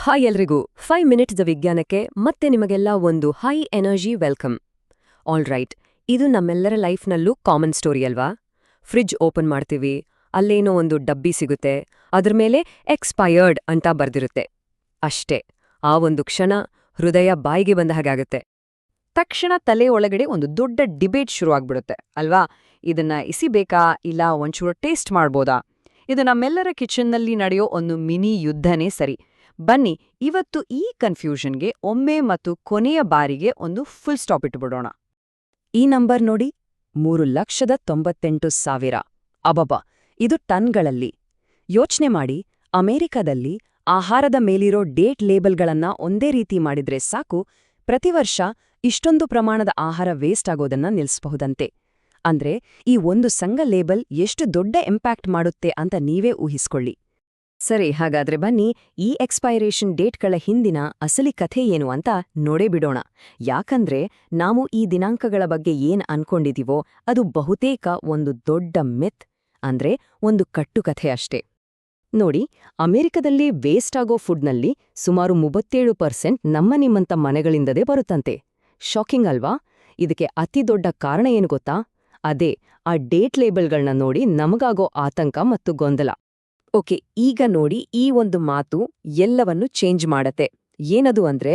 Hi ಎಲ್ರಿಗೂ 5 minutes ವಿಜ್ಞಾನಕ್ಕೆ ಮತ್ತೆ ನಿಮಗೆಲ್ಲ ಒಂದು high energy welcome. All right, ಇದು ನಮ್ಮೆಲ್ಲರ ಲೈಫ್ನಲ್ಲೂ ಕಾಮನ್ ಸ್ಟೋರಿ ಅಲ್ವಾ? ಫ್ರಿಡ್ಜ್ ಓಪನ್ ಮಾಡ್ತೀವಿ, ಅಲ್ಲೇನೋ ಒಂದು ಡಬ್ಬಿ ಸಿಗುತ್ತೆ, ಅದ್ರ ಮೇಲೆ ಎಕ್ಸ್ಪೈರ್ಡ್ ಅಂತ ಬರ್ದಿರುತ್ತೆ. ಅಷ್ಟೇ, ಆ ಒಂದು ಕ್ಷಣ ಹೃದಯ ಬಾಯಿಗೆ ಬಂದ ಹಾಗಾಗುತ್ತೆ. ತಕ್ಷಣ ತಲೆ ಒಳಗಡೆ ಒಂದು ದೊಡ್ಡ ಡಿಬೇಟ್ ಶುರುವಾಗ್ಬಿಡುತ್ತೆ ಅಲ್ವಾ? ಇದನ್ನ ಇಸಿಬೇಕಾ ಇಲ್ಲ ಒಂಚೂರು ಟೇಸ್ಟ್ ಮಾಡ್ಬೋದಾ? ಇದು ನಮ್ಮೆಲ್ಲರ ಕಿಚನ್ನಲ್ಲಿ ನಡೆಯೋ ಒಂದು ಮಿನಿ ಯುದ್ಧನೇ ಸರಿ. ಬನ್ನಿ ಇವತ್ತು ಈ ಕನ್ಫ್ಯೂಷನ್ಗೆ ಒಮ್ಮೆ ಮತ್ತು ಕೊನೆಯ ಬಾರಿಗೆ ಒಂದು ಫುಲ್ ಸ್ಟಾಪ್ ಇಟ್ಬಿಡೋಣ. ಈ ನಂಬರ್ ನೋಡಿ, 3,98,000. ಅಬಬ, ಇದು ಟನ್ಗಳಲ್ಲಿ. ಯೋಚ್ನೆ ಮಾಡಿ, ಅಮೆರಿಕದಲ್ಲಿ ಆಹಾರದ ಮೇಲಿರೋ ಡೇಟ್ ಲೇಬಲ್ಗಳನ್ನ ಒಂದೇ ರೀತಿ ಮಾಡಿದ್ರೆ ಸಾಕು, ಪ್ರತಿವರ್ಷ ಇಷ್ಟೊಂದು ಪ್ರಮಾಣದ ಆಹಾರ ವೇಸ್ಟ್ ಆಗೋದನ್ನ ನಿಲ್ಲಿಸಬಹುದಂತೆ. ಅಂದ್ರೆ ಈ ಒಂದು ಸಂಘ ಲೇಬಲ್ ಎಷ್ಟು ದೊಡ್ಡ ಇಂಪ್ಯಾಕ್ಟ್ ಮಾಡುತ್ತೆ ಅಂತ ನೀವೇ ಊಹಿಸ್ಕೊಳ್ಳಿ. ಸರಿ, ಹಾಗಾದ್ರೆ ಬನ್ನಿ ಈ ಎಕ್ಸ್ಪೈರೇಷನ್ ಡೇಟ್ಗಳ ಹಿಂದಿನ ಅಸಲಿ ಕಥೆ ಏನು ಅಂತ ನೋಡೇ ಬಿಡೋಣ. ಯಾಕಂದ್ರೆ ನಾವು ಈ ದಿನಾಂಕಗಳ ಬಗ್ಗೆ ಏನ್ ಅನ್ಕೊಂಡಿದೀವೋ ಅದು ಬಹುತೇಕ ಒಂದು ದೊಡ್ಡ ಮಿತ್, ಅಂದ್ರೆ ಒಂದು ಕಟ್ಟುಕಥೆ ಅಷ್ಟೇ. ನೋಡಿ, ಅಮೆರಿಕದಲ್ಲಿ ವೇಸ್ಟ್ ಆಗೋ ಫುಡ್ನಲ್ಲಿ ಸುಮಾರು 37% ನಿಮ್ಮಂತ ಮನೆಗಳಿಂದದೇ ಬರುತ್ತಂತೆ. ಶಾಕಿಂಗ್ ಅಲ್ವಾ? ಇದಕ್ಕೆ ಅತಿ ದೊಡ್ಡ ಕಾರಣ ಏನು ಗೊತ್ತಾ? ಅದೇ ಆ ಡೇಟ್ ಲೇಬಲ್ಗಳನ್ನ ನೋಡಿ ನಮಗಾಗೋ ಆತಂಕ ಮತ್ತು ಗೊಂದಲ. ಓಕೆ, ಈಗ ನೋಡಿ, ಈ ಒಂದು ಮಾತು ಎಲ್ಲವನ್ನೂ ಚೇಂಜ್ ಮಾಡತ್ತೆ. ಏನದು ಅಂದ್ರೆ,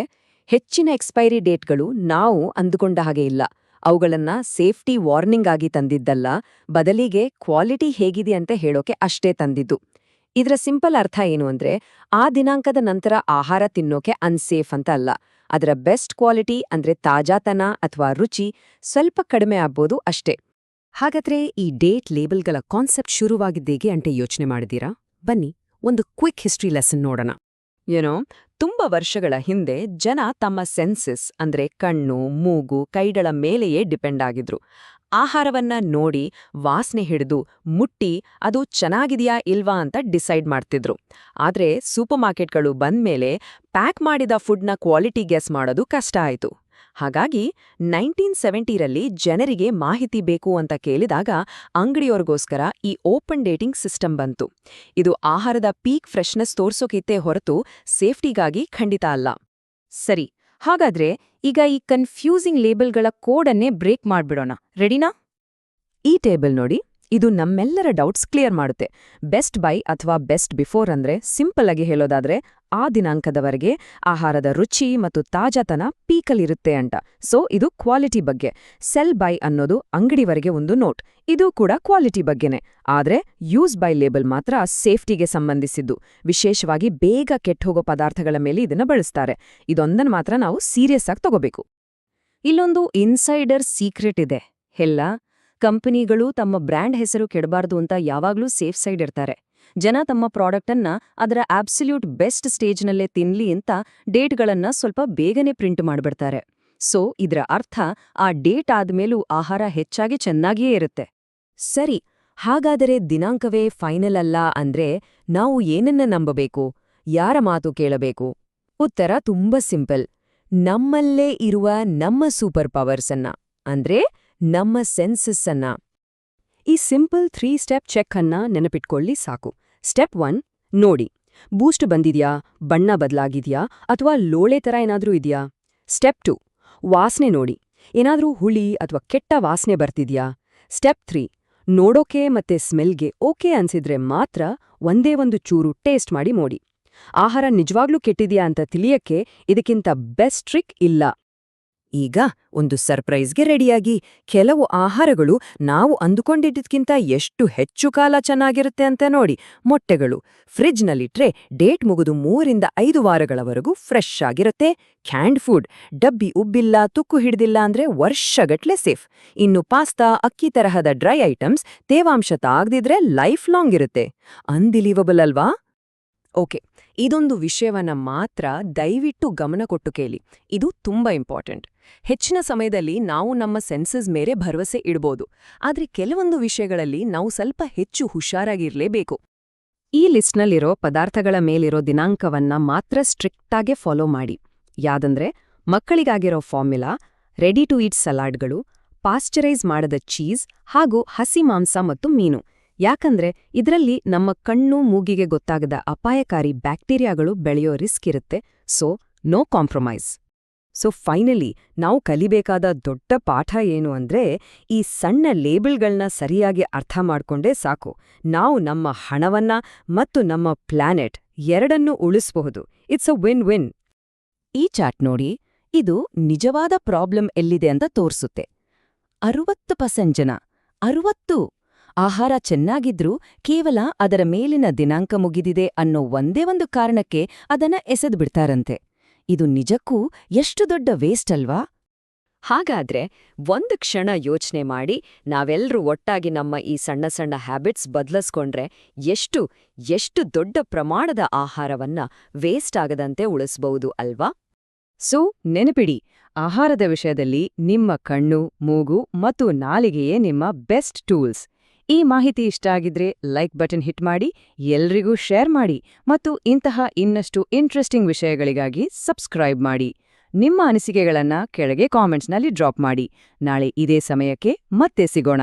ಹೆಚ್ಚಿನ ಎಕ್ಸ್ಪೈರಿ ಡೇಟ್ಗಳು ನಾವು ಅಂದುಕೊಂಡ ಹಾಗೆ ಇಲ್ಲ. ಅವುಗಳನ್ನ ಸೇಫ್ಟಿ ವಾರ್ನಿಂಗ್ ಆಗಿ ತಂದಿದ್ದಲ್ಲ, ಬದಲಿಗೆ ಕ್ವಾಲಿಟಿ ಹೇಗಿದೆ ಅಂತ ಹೇಳೋಕೆ ಅಷ್ಟೇ ತಂದಿದ್ದು. ಇದರ ಸಿಂಪಲ್ ಅರ್ಥ ಏನು ಅಂದ್ರೆ, ಆ ದಿನಾಂಕದ ನಂತರ ಆಹಾರ ತಿನ್ನೋಕೆ ಅನ್ಸೇಫ್ ಅಂತ ಅಲ್ಲ, ಅದರ ಬೆಸ್ಟ್ ಕ್ವಾಲಿಟಿ ಅಂದ್ರೆ ತಾಜಾತನ ಅಥವಾ ರುಚಿ ಸ್ವಲ್ಪ ಕಡಿಮೆ ಆಗ್ಬೋದು ಅಷ್ಟೇ. ಹಾಗಾದ್ರೆ ಈ ಡೇಟ್ ಲೇಬಲ್ಗಳ ಕಾನ್ಸೆಪ್ಟ್ ಶುರುವಾಗಿದ್ದೇಗೆ ಅಂತ ಯೋಚನೆ ಮಾಡಿದೀರಾ? ಬನ್ನಿ ಒಂದು ಕ್ವಿಕ್ ಹಿಸ್ಟ್ರಿ ಲೆಸನ್ ನೋಡೋಣ. ತುಂಬಾ ವರ್ಷಗಳ ಹಿಂದೆ ಜನ ತಮ್ಮ ಸೆನ್ಸಸ್ ಅಂದ್ರೆ ಕಣ್ಣು, ಮೂಗು, ಕೈಗಳ ಮೇಲೆಯೇ ಡಿಪೆಂಡ್ ಆಗಿದ್ರು. ಆಹಾರವನ್ನ ನೋಡಿ, ವಾಸನೆ ಹಿಡಿದು, ಮುಟ್ಟಿ ಅದು ಚೆನ್ನಾಗಿದೆಯಾ ಇಲ್ವಾ ಅಂತ ಡಿಸೈಡ್ ಮಾಡ್ತಿದ್ರು. ಆದ್ರೆ ಸೂಪರ್ ಮಾರ್ಕೆಟ್ಗಳು ಬಂದ್ಮೇಲೆ ಪ್ಯಾಕ್ ಮಾಡಿದ ಫುಡ್ನ ಕ್ವಾಲಿಟಿ ಗೆಸ್ ಮಾಡೋದು ಕಷ್ಟ ಆಯ್ತು. ಹಾಗಾಗಿ 1970ರಲ್ಲಿ ಜನರಿಗೆ ಮಾಹಿತಿ ಬೇಕು ಅಂತ ಕೇಳಿದಾಗ ಅಂಗಡಿಯೋರ್ಗೋಸ್ಕರ ಈ ಓಪನ್ ಡೇಟಿಂಗ್ ಸಿಸ್ಟಮ್ ಬಂತು. ಇದು ಆಹಾರದ ಪೀಕ್ ಫ್ರೆಶ್ನೆಸ್ ತೋರ್ಸೋಕಿತ್ತೆ ಹೊರತು ಸೇಫ್ಟಿಗಾಗಿ ಖಂಡಿತ ಅಲ್ಲ. ಸರಿ, ಹಾಗಾದ್ರೆ ಈಗ ಈ ಕನ್ಫ್ಯೂಸಿಂಗ್ ಲೇಬಲ್ಗಳ ಕೋಡನ್ನೇ ಬ್ರೇಕ್ ಮಾಡ್ಬಿಡೋಣ. ರೆಡಿನಾ? ಈ ಟೇಬಲ್ ನೋಡಿ, ಇದು ನಮ್ಮೆಲ್ಲರ ಡೌಟ್ಸ್ ಕ್ಲಿಯರ್ ಮಾಡುತ್ತೆ. ಬೆಸ್ಟ್ ಬೈ ಅಥವಾ ಬೆಸ್ಟ್ ಬಿಫೋರ್ ಅಂದ್ರೆ ಸಿಂಪಲ್ ಆಗಿ ಹೇಳೋದಾದ್ರೆ ಆ ದಿನಾಂಕದವರೆಗೆ ಆಹಾರದ ರುಚಿ ಮತ್ತು ತಾಜಾತನ ಪೀಕಲ್ಲಿರುತ್ತೆ ಅಂತ. ಸೊ ಇದು ಕ್ವಾಲಿಟಿ ಬಗ್ಗೆ. ಸೆಲ್ ಬೈ ಅನ್ನೋದು ಅಂಗಡಿವರೆಗೆ ಒಂದು ನೋಟ್, ಇದು ಕೂಡ ಕ್ವಾಲಿಟಿ ಬಗ್ಗೆನೆ. ಆದ್ರೆ ಯೂಸ್ ಬೈ ಲೇಬಲ್ ಮಾತ್ರ ಸೇಫ್ಟಿಗೆ ಸಂಬಂಧಿಸಿದ್ದು. ವಿಶೇಷವಾಗಿ ಬೇಗ ಕೆಟ್ಟೋಗೋ ಪದಾರ್ಥಗಳ ಮೇಲೆ ಇದನ್ನ ಬಳಸ್ತಾರೆ. ಇದೊಂದನ್ನು ಮಾತ್ರ ನಾವು ಸೀರಿಯಸ್ ಆಗಿ ತಗೋಬೇಕು. ಇಲ್ಲೊಂದು ಇನ್ಸೈಡರ್ ಸೀಕ್ರೆಟ್ ಇದೆ. ಎಲ್ಲ ಕಂಪನಿಗಳು ತಮ್ಮ ಬ್ರ್ಯಾಂಡ್ ಹೆಸರು ಕೆಡಬಾರ್ದು ಅಂತ ಯಾವಾಗ್ಲೂ ಸೇಫ್ ಸೈಡ್ ಇರ್ತಾರೆ. ಜನ ತಮ್ಮ ಪ್ರಾಡಕ್ಟ್ ಅನ್ನ ಅದರ ಆಬ್ಸಲ್ಯೂಟ್ ಬೆಸ್ಟ್ ಸ್ಟೇಜ್ನಲ್ಲೇ ತಿನ್ಲಿ ಅಂತ ಡೇಟ್ಗಳನ್ನ ಸ್ವಲ್ಪ ಬೇಗನೆ ಪ್ರಿಂಟ್ ಮಾಡ್ಬಿಡ್ತಾರೆ. ಸೊ ಇದರ ಅರ್ಥ ಆ ಡೇಟ್ ಆದ್ಮೇಲೂ ಆಹಾರ ಹೆಚ್ಚಾಗಿ ಚೆನ್ನಾಗಿಯೇ ಇರುತ್ತೆ. ಸರಿ, ಹಾಗಾದರೆ ದಿನಾಂಕವೇ ಫೈನಲ್ ಅಲ್ಲ ಅಂದ್ರೆ ನಾವು ಏನನ್ನ ನಂಬಬೇಕು? ಯಾರ ಮಾತು ಕೇಳಬೇಕು? ಉತ್ತರ ತುಂಬಾ ಸಿಂಪಲ್. ನಮ್ಮಲ್ಲೇ ಇರುವ ನಮ್ಮ ಸೂಪರ್ ಪವರ್ಸ್ ಅನ್ನ, ಅಂದ್ರೆ ನಮ್ಮ ಸೆನ್ಸಸ್ ಅನ್ನ. ಈ ಸಿಂಪಲ್ 3 ಸ್ಟೆಪ್ ಚೆಕ್ ಅನ್ನ ನೆನಪಿಟ್ಕೊಳ್ಳಿ ಸಾಕು. ಸ್ಟೆಪ್ 1, ನೋಡಿ, ಬೂಸ್ಟ್ ಬಂದಿದ್ಯಾ, ಬಣ್ಣ ಬದಲಾಗಿದ್ಯಾ ಅಥವಾ ಲೋಳೆ ತರ ಏನಾದ್ರೂ ಇದೆಯಾ. ಸ್ಟೆಪ್ 2, ವಾಸನೆ ನೋಡಿ, ಏನಾದ್ರೂ ಹುಳಿ ಅಥವಾ ಕೆಟ್ಟ ವಾಸನೆ ಬರ್ತಿದ್ಯಾ. ಸ್ಟೆಪ್ 3, ನೋಡೋಕೆ ಮತ್ತೆ ಸ್ಮೆಲ್ಗೆ ಓಕೆ ಅನ್ಸಿದ್ರೆ ಮಾತ್ರ ಒಂದೇ ಒಂದು ಚೂರು ಟೇಸ್ಟ್ ಮಾಡಿ ನೋಡಿ. ಆಹಾರ ನಿಜವಾಗ್ಲೂ ಕೆಟ್ಟಿದ್ಯಾ ಅಂತ ತಿಳಿಯಕ್ಕೆ ಇದಕ್ಕಿಂತ ಬೆಸ್ಟ್ ಟ್ರಿಕ್ ಇಲ್ಲ. ಈಗ ಒಂದು ಸರ್ಪ್ರೈಸ್ಗೆ ರೆಡಿಯಾಗಿ. ಕೆಲವು ಆಹಾರಗಳು ನಾವು ಅಂದುಕೊಂಡಿದ್ದಕ್ಕಿಂತ ಎಷ್ಟು ಹೆಚ್ಚು ಕಾಲ ಚೆನ್ನಾಗಿರುತ್ತೆ ಅಂತ ನೋಡಿ. ಮೊಟ್ಟೆಗಳು ಫ್ರಿಡ್ಜ್ನಲ್ಲಿಟ್ರೆ ಡೇಟ್ ಮುಗಿದು 3-5 ವಾರಗಳವರೆಗೂ ಫ್ರೆಶ್ ಆಗಿರುತ್ತೆ. ಕ್ಯಾಂಡ್ ಫುಡ್ ಡಬ್ಬಿ ಉಬ್ಬಿಲ್ಲ, ತುಕ್ಕು ಹಿಡ್ದಿಲ್ಲ ಅಂದ್ರೆ ವರ್ಷಗಟ್ಲೆ ಸೇಫ್. ಇನ್ನು ಪಾಸ್ತಾ, ಅಕ್ಕಿ ತರಹದ ಡ್ರೈ ಐಟಮ್ಸ್ ತೇವಾಂಶ ತಾಗ್ದಿದ್ರೆ ಲೈಫ್ ಲಾಂಗ್ ಇರುತ್ತೆ. ಅನ್ಬಿಲೀವಬಲ್ ಅಲ್ವಾ? ಓಕೆ, ಇದೊಂದು ವಿಷಯವನ್ನ ಮಾತ್ರ ದಯವಿಟ್ಟು ಗಮನ ಕೊಟ್ಟು ಕೇಳಿ. ಇದು ತುಂಬಾ ಇಂಪಾರ್ಟೆಂಟ್. ಹೆಚ್ಚಿನ ಸಮಯದಲ್ಲಿ ನಾವು ನಮ್ಮ ಸೆನ್ಸಸ್ ಮೇಲೆ ಭರವಸೆ ಇಡ್ಬೋದು, ಆದ್ರೆ ಕೆಲವೊಂದು ವಿಷಯಗಳಲ್ಲಿ ನಾವು ಸ್ವಲ್ಪ ಹೆಚ್ಚು ಹುಷಾರಾಗಿರ್ಲೇಬೇಕು. ಈ ಲಿಸ್ಟ್ನಲ್ಲಿರೋ ಪದಾರ್ಥಗಳ ಮೇಲಿರೋ ದಿನಾಂಕವನ್ನ ಮಾತ್ರ ಸ್ಟ್ರಿಕ್ಟಾಗೆ ಫಾಲೋ ಮಾಡಿ. ಯಾದಂದ್ರೆ ಮಕ್ಕಳಿಗಾಗಿರೋ ಫಾರ್ಮುಲಾ, ರೆಡಿ ಟು ಈಟ್ ಸಲಾಡ್ಗಳು, ಪಾಶ್ಚರೈಸ್ ಮಾಡದ ಚೀಸ್ ಹಾಗೂ ಹಸಿ ಮಾಂಸ ಮತ್ತು ಮೀನು. ಯಾಕಂದ್ರೆ ಇದರಲ್ಲಿ ನಮ್ಮ ಕಣ್ಣು ಮೂಗಿಗೆ ಗೊತ್ತಾಗದ ಅಪಾಯಕಾರಿ ಬ್ಯಾಕ್ಟೀರಿಯಾಗಳು ಬೆಳೆಯೋ ರಿಸ್ಕ್ ಇರುತ್ತೆ, so no compromise. So finally ನಾವು ಕಲಿಬೇಕಾದ ದೊಡ್ಡ ಪಾಠ ಏನು ಅಂದ್ರೆ, ಈ ಸಣ್ಣ ಲೇಬಲ್ಗಳನ್ನ ಸರಿಯಾಗಿ ಅರ್ಥ ಮಾಡ್ಕೊಂಡೇ ಸಾಕು, ನಾವು ನಮ್ಮ ಹಣವನ್ನ ಮತ್ತು ನಮ್ಮ ಪ್ಲಾನೆಟ್ ಎರಡನ್ನೂ ಉಳಿಸಬಹುದು. It's a win win. ಈ ಚಾಟ್ ನೋಡಿ, ಇದು ನಿಜವಾದ ಪ್ರಾಬ್ಲಮ್ ಎಲ್ಲಿದೆ ಅಂತ ತೋರ್ಸುತ್ತೆ. 60% ಜನ 60 ಆಹಾರ ಚೆನ್ನಾಗಿದ್ರೂ ಕೇವಲ ಅದರ ಮೇಲಿನ ದಿನಾಂಕ ಮುಗಿದಿದೆ ಅನ್ನೋ ಒಂದೇ ಒಂದು ಕಾರಣಕ್ಕೆ ಅದನ್ನ ಎಸೆದ್ಬಿಡ್ತಾರಂತೆ. ಇದು ನಿಜಕ್ಕೂ ಎಷ್ಟು ದೊಡ್ಡ ವೇಸ್ಟ್ ಅಲ್ವಾ? ಹಾಗಾದ್ರೆ ಒಂದು ಕ್ಷಣ ಯೋಚನೆ ಮಾಡಿ, ನಾವೆಲ್ಲರೂ ಒಟ್ಟಾಗಿ ನಮ್ಮ ಈ ಸಣ್ಣ ಸಣ್ಣ ಹ್ಯಾಬಿಟ್ಸ್ ಬದಲಿಸ್ಕೊಂಡ್ರೆ ಎಷ್ಟು ದೊಡ್ಡ ಪ್ರಮಾಣದ ಆಹಾರವನ್ನ ವೇಸ್ಟ್ ಆಗದಂತೆ ಉಳಿಸ್ಬಹುದು ಅಲ್ವಾ? ಸೊ ನೆನಪಿಡಿ, ಆಹಾರದ ವಿಷಯದಲ್ಲಿ ನಿಮ್ಮ ಕಣ್ಣು, ಮೂಗು ಮತ್ತು ನಾಲಿಗೆಯೇ ನಿಮ್ಮ ಬೆಸ್ಟ್ ಟೂಲ್ಸ್. ಈ ಮಾಹಿತಿ ಇಷ್ಟ ಆಗಿದ್ರೆ ಲೈಕ್ ಬಟನ್ ಹಿಟ್ ಮಾಡಿ, ಎಲ್ರಿಗೂ ಶೇರ್ ಮಾಡಿ ಮತ್ತು ಇಂತಹ ಇನ್ನಷ್ಟು ಇಂಟ್ರೆಸ್ಟಿಂಗ್ ವಿಷಯಗಳಿಗಾಗಿ ಸಬ್ಸ್ಕ್ರೈಬ್ ಮಾಡಿ. ನಿಮ್ಮ ಅನಿಸಿಕೆಗಳನ್ನ ಕೆಳಗೆ ಕಾಮೆಂಟ್ಸ್ನಲ್ಲಿ ಡ್ರಾಪ್ ಮಾಡಿ. ನಾಳೆ ಇದೇ ಸಮಯಕ್ಕೆ ಮತ್ತೆ ಸಿಗೋಣ.